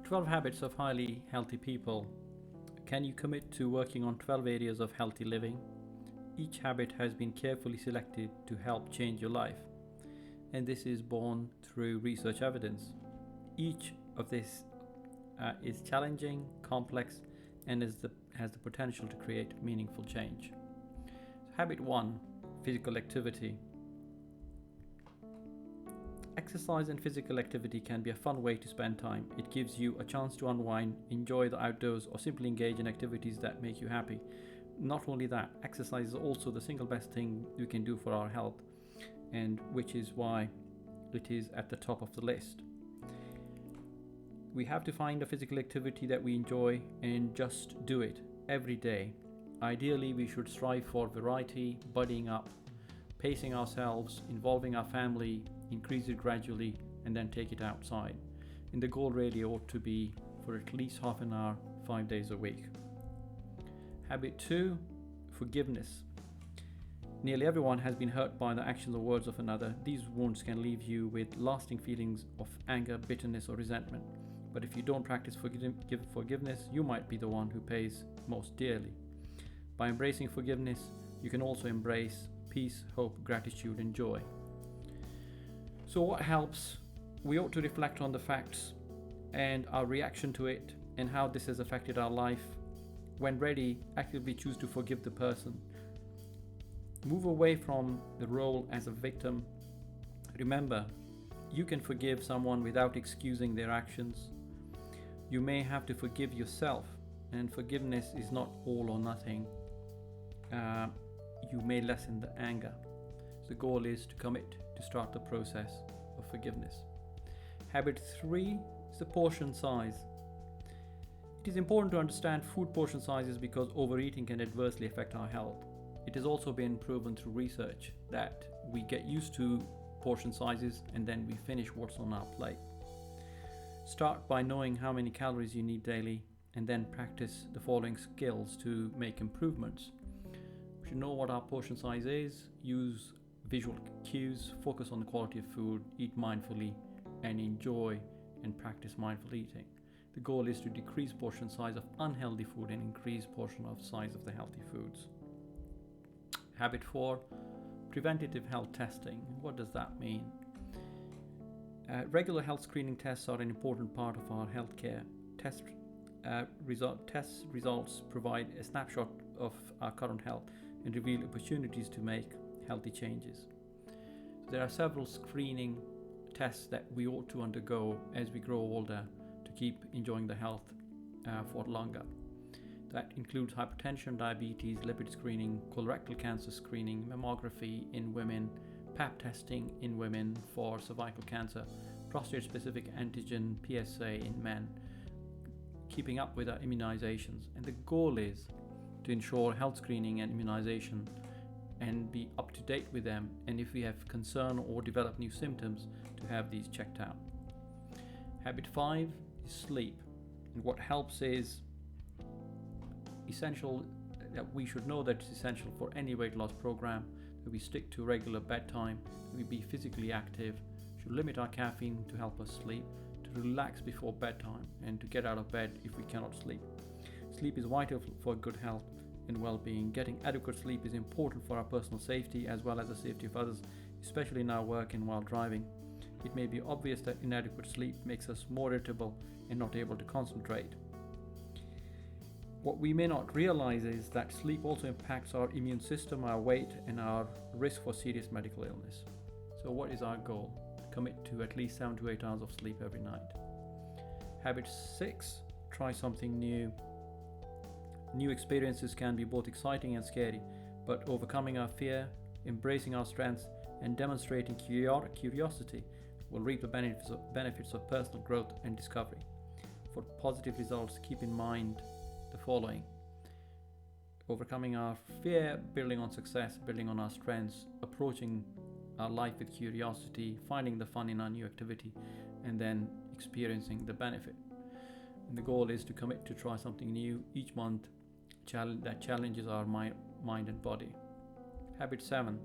12 habits of highly healthy people. Can you commit to working on 12 areas of healthy living? Each habit has been carefully selected to help change your life, and this is born through research evidence. Each of this is challenging, complex, and has the potential to create meaningful change. Habit 1: Physical activity. Exercise and physical activity can be a fun way to spend time. It gives you a chance to unwind, enjoy the outdoors, or simply engage in activities that make you happy. Not only that, exercise is also the single best thing you can do for our health, and which is why it is at the top of the list. We have to find a physical activity that we enjoy and just do it every day. Ideally, we should strive for variety, buddying up, pacing ourselves, involving our family, increase it gradually, and then take it outside. And the goal really ought to be for at least half an hour, 5 days a week. Habit 2: Forgiveness. Nearly everyone has been hurt by the actions or words of another. These wounds can leave you with lasting feelings of anger, bitterness, or resentment. But if you don't practice forgiveness, you might be the one who pays most dearly. By embracing forgiveness, you can also embrace peace, hope, gratitude, and joy. So, what helps? We ought to reflect on the facts and our reaction to it and how this has affected our life. When ready, actively choose to forgive the person. Move away from the role as a victim. Remember, you can forgive someone without excusing their actions. You may have to forgive yourself, and forgiveness is not all or nothing. You may lessen the anger. The goal is to commit to start the process of forgiveness. Habit 3 is the portion size. It is important to understand food portion sizes because overeating can adversely affect our health. It has also been proven through research that we get used to portion sizes and then we finish what's on our plate. Start by knowing how many calories you need daily and then practice the following skills to make improvements. We should know what our portion size is, use visual cues, focus on the quality of food, eat mindfully, and enjoy and practice mindful eating. The goal is to decrease portion size of unhealthy food and increase portion of size of the healthy foods. Habit 4: Preventative health testing. What does that mean? Regular health screening tests are an important part of our healthcare. Test results provide a snapshot of our current health and reveal opportunities to make healthy changes. There are several screening tests that we ought to undergo as we grow older to keep enjoying the health for longer. That includes hypertension, diabetes, lipid screening, colorectal cancer screening, mammography in women, pap testing in women for cervical cancer, prostate-specific antigen PSA in men, keeping up with our immunizations. And the goal is to ensure health screening and immunization and be up to date with them, and if we have concern or develop new symptoms, to have these checked out. Habit 5 is sleep, and what helps is essential that we should know that it's essential for any weight loss program that we stick to regular bedtime, that we be physically active, should limit our caffeine to help us sleep, to relax before bedtime, and to get out of bed if we cannot sleep. Sleep is vital for good health and well-being. Getting adequate sleep is important for our personal safety as well as the safety of others, especially in our work and while driving. It may be obvious that inadequate sleep makes us more irritable and not able to concentrate. What we may not realize is that sleep also impacts our immune system, our weight, and our risk for serious medical illness. So what is our goal? Commit to at least 7 to 8 hours of sleep every night. Habit 6, try something new. New experiences can be both exciting and scary, but overcoming our fear, embracing our strengths, and demonstrating curiosity will reap the benefits of personal growth and discovery. For positive results, keep in mind the following: overcoming our fear, building on success, building on our strengths, approaching our life with curiosity, finding the fun in our new activity, and then experiencing the benefit. And the goal is to commit to try something new each month that challenges our mind and body. Habit 7,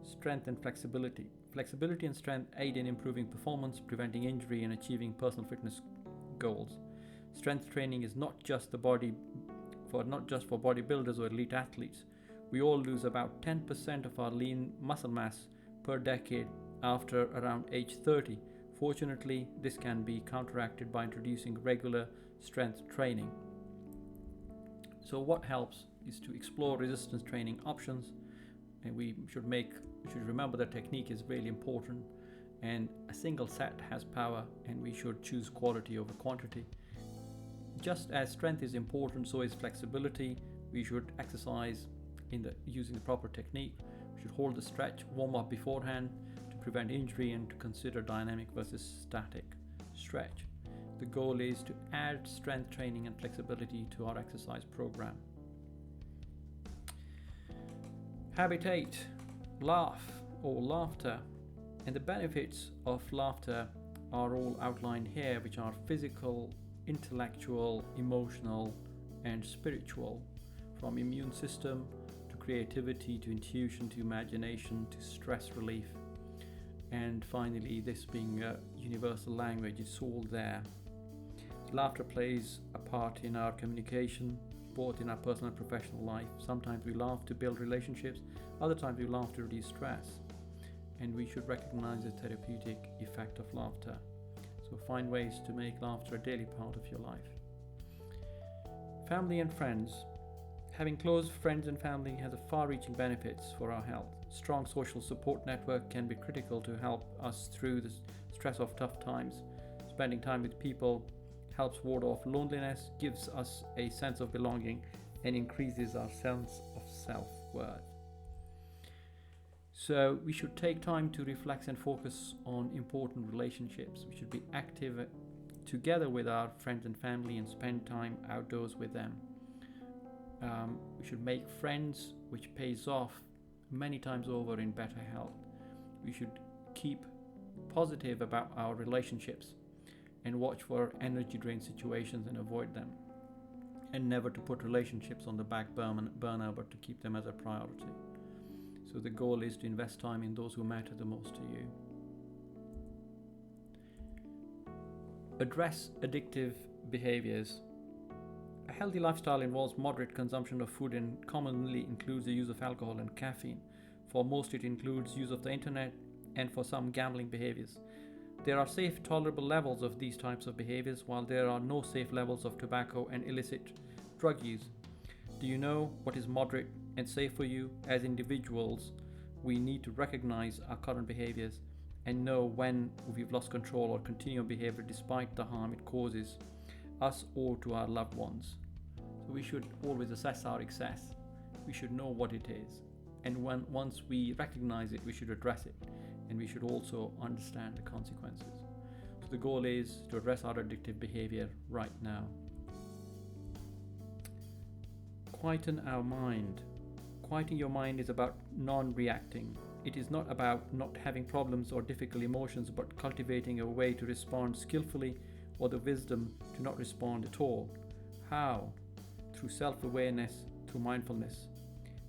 strength and flexibility. Flexibility and strength aid in improving performance, preventing injury, and achieving personal fitness goals. Strength training is not just for bodybuilders or elite athletes. We all lose about 10% of our lean muscle mass per decade after around age 30. Fortunately, this can be counteracted by introducing regular strength training. So what helps is to explore resistance training options, and we should remember that technique is really important, and a single set has power, and we should choose quality over quantity. Just as strength is important, so is flexibility. We should exercise using the proper technique. We should hold the stretch, warm up beforehand to prevent injury, and to consider dynamic versus static stretch. The goal is to add strength training and flexibility to our exercise program. Habitate, laugh or laughter, and the benefits of laughter are all outlined here, which are physical, intellectual, emotional, and spiritual, from immune system to creativity to intuition to imagination to stress relief, and finally this being a universal language. It's all there. Laughter plays a part in our communication, both in our personal and professional life. Sometimes we laugh to build relationships, other times we laugh to reduce stress, and we should recognize the therapeutic effect of laughter. So find ways to make laughter a daily part of your life. Family and friends. Having close friends and family has far-reaching benefits for our health. Strong social support network can be critical to help us through the stress of tough times. Spending time with people helps ward off loneliness, gives us a sense of belonging, and increases our sense of self-worth. So we should take time to reflect and focus on important relationships. We should be active together with our friends and family and spend time outdoors with them. We should make friends, which pays off many times over in better health. We should keep positive about our relationships and watch for energy drain situations and avoid them, and never to put relationships on the back burner, but to keep them as a priority. So the goal is to invest time in those who matter the most to you. Address addictive behaviors. A healthy lifestyle involves moderate consumption of food and commonly includes the use of alcohol and caffeine. For most, it includes use of the internet, and for some, gambling behaviors. There are safe, tolerable levels of these types of behaviors, while there are no safe levels of tobacco and illicit drug use. Do you know what is moderate and safe for you? As individuals, we need to recognize our current behaviors and know when we've lost control or continue behavior despite the harm it causes us or to our loved ones. So we should always assess our excess. We should know what it is, and once we recognize it, we should address it, and we should also understand the consequences. So the goal is to address our addictive behavior right now. Quieten our mind. Quieting your mind is about non-reacting. It is not about not having problems or difficult emotions, but cultivating a way to respond skillfully, or the wisdom to not respond at all. How? Through self-awareness, through mindfulness.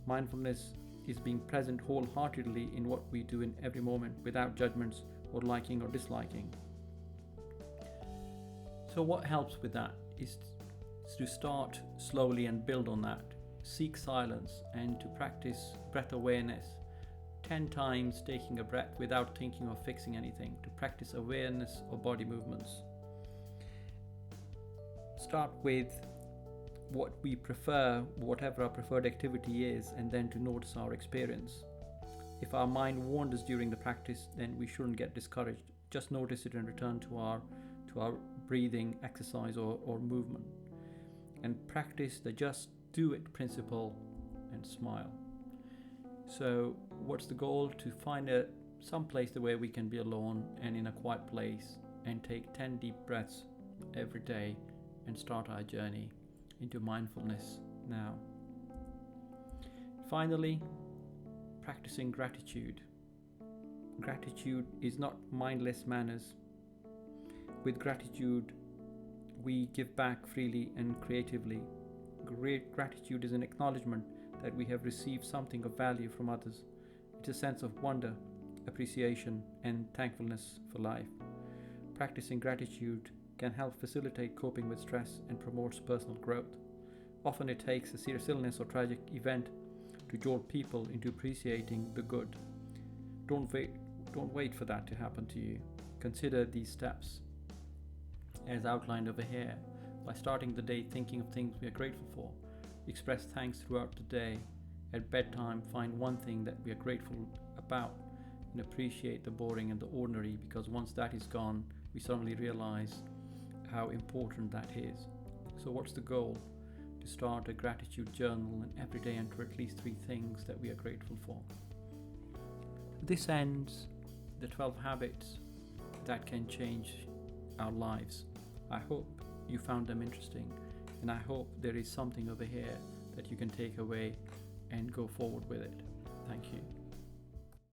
Mindfulness is being present wholeheartedly in what we do in every moment, without judgments or liking or disliking. So what helps with that is to start slowly and build on that. Seek silence and to practice breath awareness. 10 times taking a breath without thinking or fixing anything, to practice awareness of body movements. Start with what we prefer, whatever our preferred activity is, and then to notice our experience. If our mind wanders during the practice, then we shouldn't get discouraged. Just notice it and return to our breathing exercise or movement. And practice the just do it principle and smile. So what's the goal? To find some place where we can be alone and in a quiet place, and take 10 deep breaths every day and start our journey into mindfulness now. Finally, practicing gratitude. Gratitude is not mindless manners. With gratitude, we give back freely and creatively. Great gratitude is an acknowledgement that we have received something of value from others. It's a sense of wonder, appreciation, and thankfulness for life. Practicing gratitude can help facilitate coping with stress and promotes personal growth. Often it takes a serious illness or tragic event to jolt people into appreciating the good. Don't wait for that to happen to you. Consider these steps as outlined over here. By starting the day thinking of things we are grateful for, express thanks throughout the day. At bedtime, find one thing that we are grateful about and appreciate the boring and the ordinary, because once that is gone, we suddenly realize how important that is. So, what's the goal? To start a gratitude journal and every day enter at least 3 things that we are grateful for. This ends the 12 habits that can change our lives. I hope you found them interesting, and I hope there is something over here that you can take away and go forward with it. Thank you.